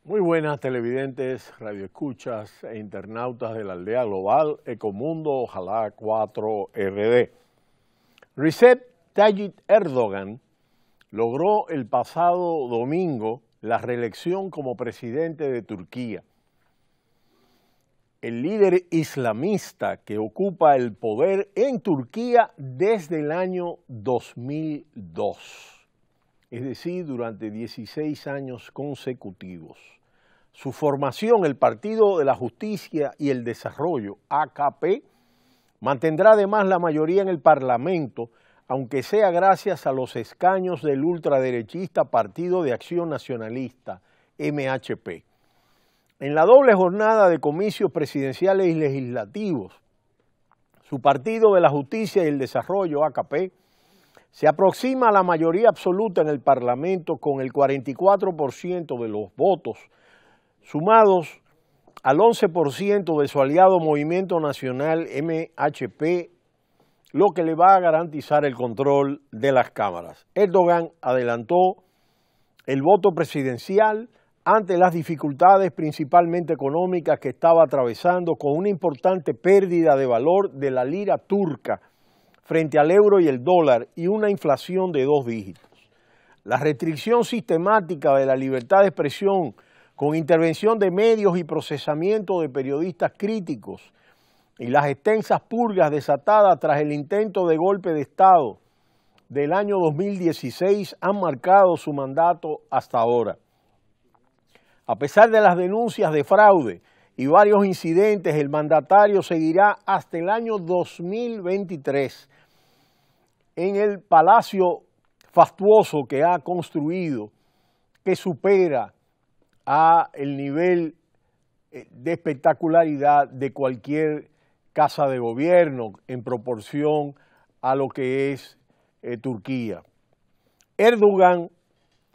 Muy buenas televidentes, radioescuchas e internautas de la aldea global Ecomundo, ojalá 4RD. Recep Tayyip Erdogan logró el pasado domingo la reelección como presidente de Turquía. El líder islamista que ocupa el poder en Turquía desde el año 2002, es decir, durante 16 años consecutivos. Su formación, el Partido de la Justicia y el Desarrollo, AKP, mantendrá además la mayoría en el Parlamento, aunque sea gracias a los escaños del ultraderechista Partido de Acción Nacionalista, MHP. En la doble jornada de comicios presidenciales y legislativos, su Partido de la Justicia y el Desarrollo, AKP, se aproxima a la mayoría absoluta en el Parlamento con el 44% de los votos, sumados al 11% de su aliado Movimiento Nacional MHP, lo que le va a garantizar el control de las cámaras. Erdogan adelantó el voto presidencial ante las dificultades principalmente económicas que estaba atravesando, con una importante pérdida de valor de la lira turca frente al euro y el dólar y una inflación de 2 dígitos. La restricción sistemática de la libertad de expresión con intervención de medios y procesamiento de periodistas críticos y las extensas purgas desatadas tras el intento de golpe de Estado del año 2016 han marcado su mandato hasta ahora. A pesar de las denuncias de fraude y varios incidentes, el mandatario seguirá hasta el año 2023 en el palacio fastuoso que ha construido, que supera a el nivel de espectacularidad de cualquier casa de gobierno en proporción a lo que es Turquía. Erdogan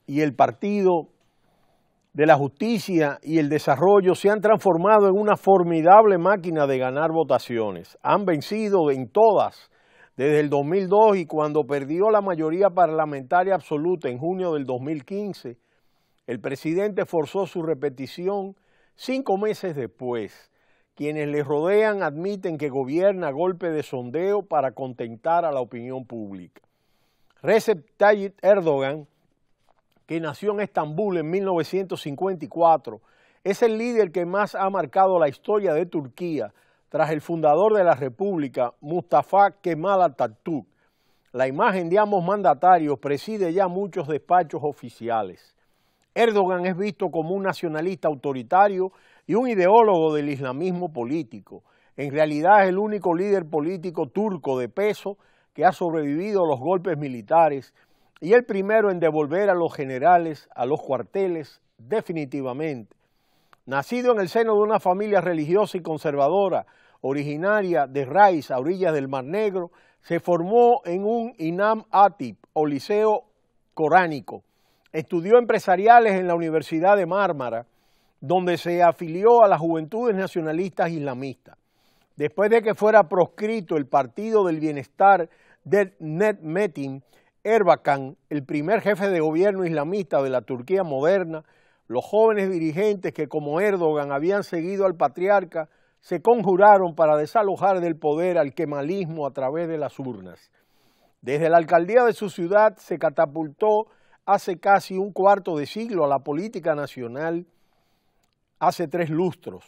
y el Partido de la Justicia y el Desarrollo se han transformado en una formidable máquina de ganar votaciones. Han vencido en todas desde el 2002 y cuando perdió la mayoría parlamentaria absoluta en junio del 2015, el presidente forzó su repetición 5 meses después. Quienes le rodean admiten que gobierna a golpe de sondeo para contentar a la opinión pública. Recep Tayyip Erdogan, que nació en Estambul en 1954, es el líder que más ha marcado la historia de Turquía tras el fundador de la República, Mustafa Kemal Atatürk. La imagen de ambos mandatarios preside ya muchos despachos oficiales. Erdogan es visto como un nacionalista autoritario y un ideólogo del islamismo político. En realidad es el único líder político turco de peso que ha sobrevivido a los golpes militares y el primero en devolver a los generales a los cuarteles definitivamente. Nacido en el seno de una familia religiosa y conservadora, originaria de Rais, a orillas del Mar Negro, se formó en un Imam Hatip o liceo coránico. Estudió empresariales en la Universidad de Mármara, donde se afilió a las Juventudes Nacionalistas Islamistas. Después de que fuera proscrito el Partido del Bienestar de Necmettin Erbakan, el primer jefe de gobierno islamista de la Turquía moderna, los jóvenes dirigentes que como Erdogan habían seguido al patriarca se conjuraron para desalojar del poder al kemalismo a través de las urnas. Desde la alcaldía de su ciudad se catapultó hace casi un cuarto de siglo a la política nacional, hace 3 lustros.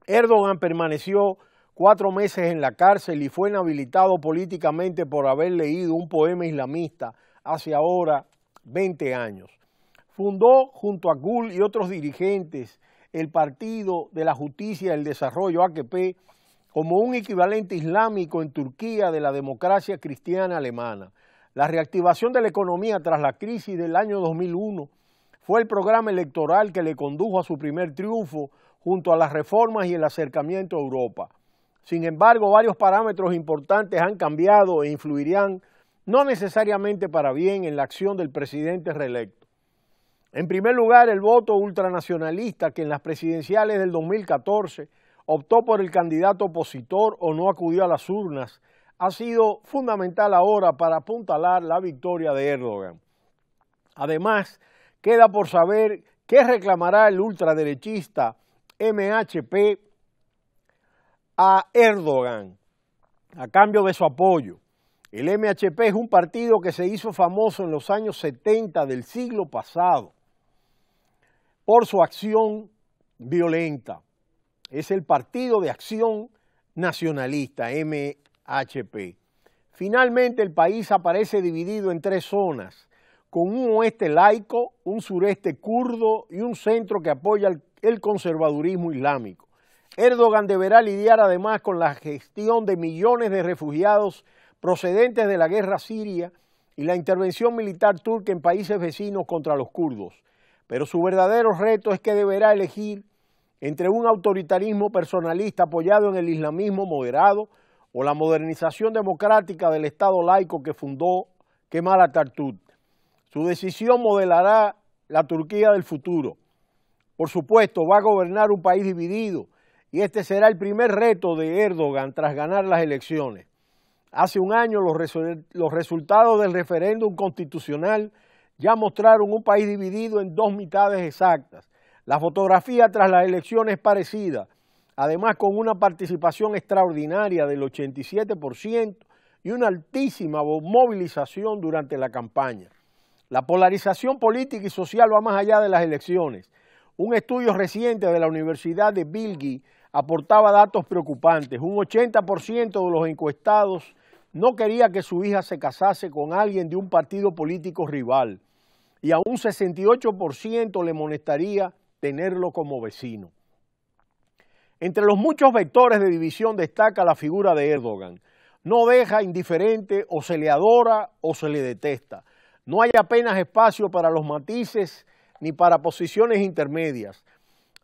Erdogan permaneció 4 meses en la cárcel y fue inhabilitado políticamente por haber leído un poema islamista hace ahora 20 años. Fundó junto a Gül y otros dirigentes el Partido de la Justicia y el Desarrollo, AKP, como un equivalente islámico en Turquía de la democracia cristiana alemana. La reactivación de la economía tras la crisis del año 2001 fue el programa electoral que le condujo a su primer triunfo junto a las reformas y el acercamiento a Europa. Sin embargo, varios parámetros importantes han cambiado e influirían no necesariamente para bien en la acción del presidente reelecto. En primer lugar, el voto ultranacionalista que en las presidenciales del 2014 optó por el candidato opositor o no acudió a las urnas, ha sido fundamental ahora para apuntalar la victoria de Erdogan. Además, Queda por saber qué reclamará el ultraderechista MHP a Erdogan a cambio de su apoyo. El MHP es un partido que se hizo famoso en los años 70 del siglo pasado por su acción violenta. Es el Partido de Acción Nacionalista, MHP. Finalmente el país aparece dividido en tres zonas, con un oeste laico, un sureste kurdo y un centro que apoya el conservadurismo islámico. Erdogan deberá lidiar además con la gestión de millones de refugiados procedentes de la guerra siria y la intervención militar turca en países vecinos contra los kurdos. Pero su verdadero reto es que deberá elegir entre un autoritarismo personalista apoyado en el islamismo moderado o la modernización democrática del Estado laico que fundó Kemal Atatürk. Su decisión modelará la Turquía del futuro. Por supuesto, va a gobernar un país dividido y este será el primer reto de Erdogan tras ganar las elecciones. Hace un año los resultados del referéndum constitucional ya mostraron un país dividido en dos mitades exactas. La fotografía tras las elecciones es parecida, además con una participación extraordinaria del 87% y una altísima movilización durante la campaña. La polarización política y social va más allá de las elecciones. Un estudio reciente de la Universidad de Bilgi aportaba datos preocupantes. Un 80% de los encuestados no quería que su hija se casase con alguien de un partido político rival y a un 68% le molestaría tenerlo como vecino. Entre los muchos vectores de división destaca la figura de Erdogan. No deja indiferente o se le adora o se le detesta. No hay apenas espacio para los matices ni para posiciones intermedias.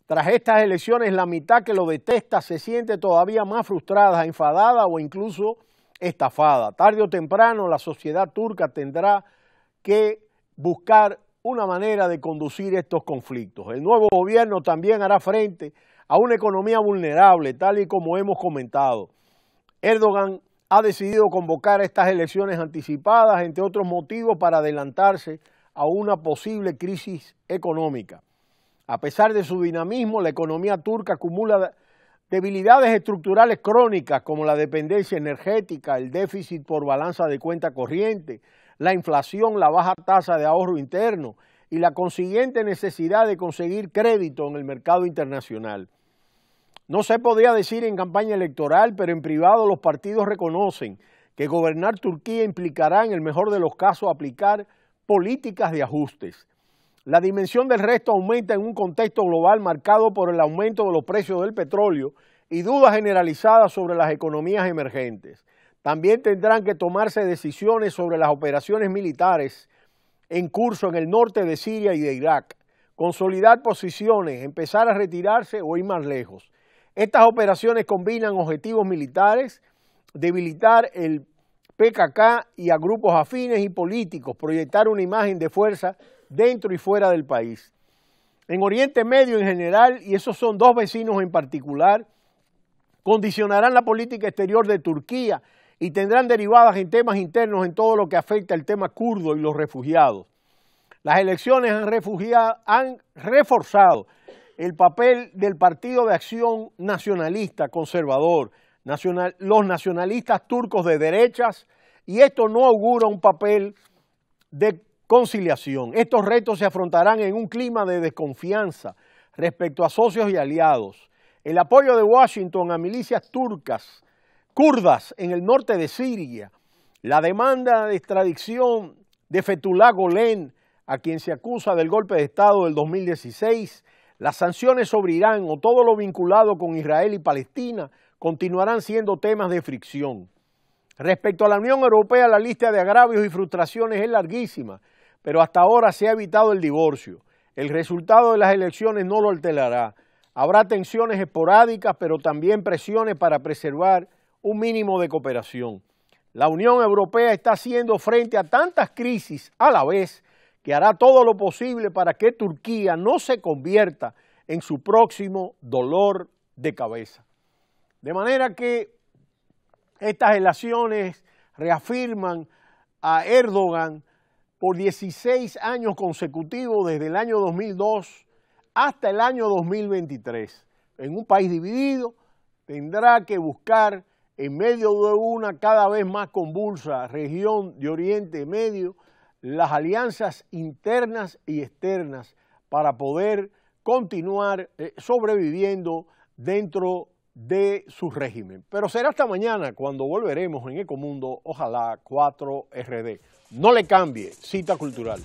Tras estas elecciones, la mitad que lo detesta se siente todavía más frustrada, enfadada o incluso estafada. Tarde o temprano la sociedad turca tendrá que buscar una manera de conducir estos conflictos. El nuevo gobierno también hará frente a una economía vulnerable, tal y como hemos comentado. Erdogan ha decidido convocar estas elecciones anticipadas, entre otros motivos, para adelantarse a una posible crisis económica. A pesar de su dinamismo, la economía turca acumula debilidades estructurales crónicas como la dependencia energética, el déficit por balanza de cuenta corriente, la inflación, la baja tasa de ahorro interno y la consiguiente necesidad de conseguir crédito en el mercado internacional. No se podía decir en campaña electoral, pero en privado los partidos reconocen que gobernar Turquía implicará, en el mejor de los casos, aplicar políticas de ajustes. La dimensión del resto aumenta en un contexto global marcado por el aumento de los precios del petróleo y dudas generalizadas sobre las economías emergentes. También tendrán que tomarse decisiones sobre las operaciones militares en curso en el norte de Siria y de Irak, consolidar posiciones, empezar a retirarse o ir más lejos. Estas operaciones combinan objetivos militares, debilitar el PKK y a grupos afines y políticos, proyectar una imagen de fuerza dentro y fuera del país. En Oriente Medio en general, y esos son dos vecinos en particular, condicionarán la política exterior de Turquía y tendrán derivadas en temas internos en todo lo que afecta al tema kurdo y los refugiados. Las elecciones han reforzado el papel del Partido de Acción Nacionalista conservador, los nacionalistas turcos de derechas, y esto no augura un papel de conciliación. Estos retos se afrontarán en un clima de desconfianza respecto a socios y aliados. El apoyo de Washington a milicias kurdas en el norte de Siria, la demanda de extradición de Fethullah Gülen, a quien se acusa del golpe de Estado del 2016, las sanciones sobre Irán o todo lo vinculado con Israel y Palestina continuarán siendo temas de fricción. Respecto a la Unión Europea, la lista de agravios y frustraciones es larguísima, pero hasta ahora se ha evitado el divorcio. El resultado de las elecciones no lo alterará. Habrá tensiones esporádicas, pero también presiones para preservar un mínimo de cooperación. La Unión Europea está haciendo frente a tantas crisis a la vez que hará todo lo posible para que Turquía no se convierta en su próximo dolor de cabeza. De manera que estas elecciones reafirman a Erdogan por 16 años consecutivos desde el año 2002 hasta el año 2023. En un país dividido tendrá que buscar en medio de una cada vez más convulsa región de Oriente Medio las alianzas internas y externas para poder continuar sobreviviendo dentro de su régimen. Pero será hasta mañana cuando volveremos en Ecomundo, ojalá 4RD. No le cambie, cita cultural.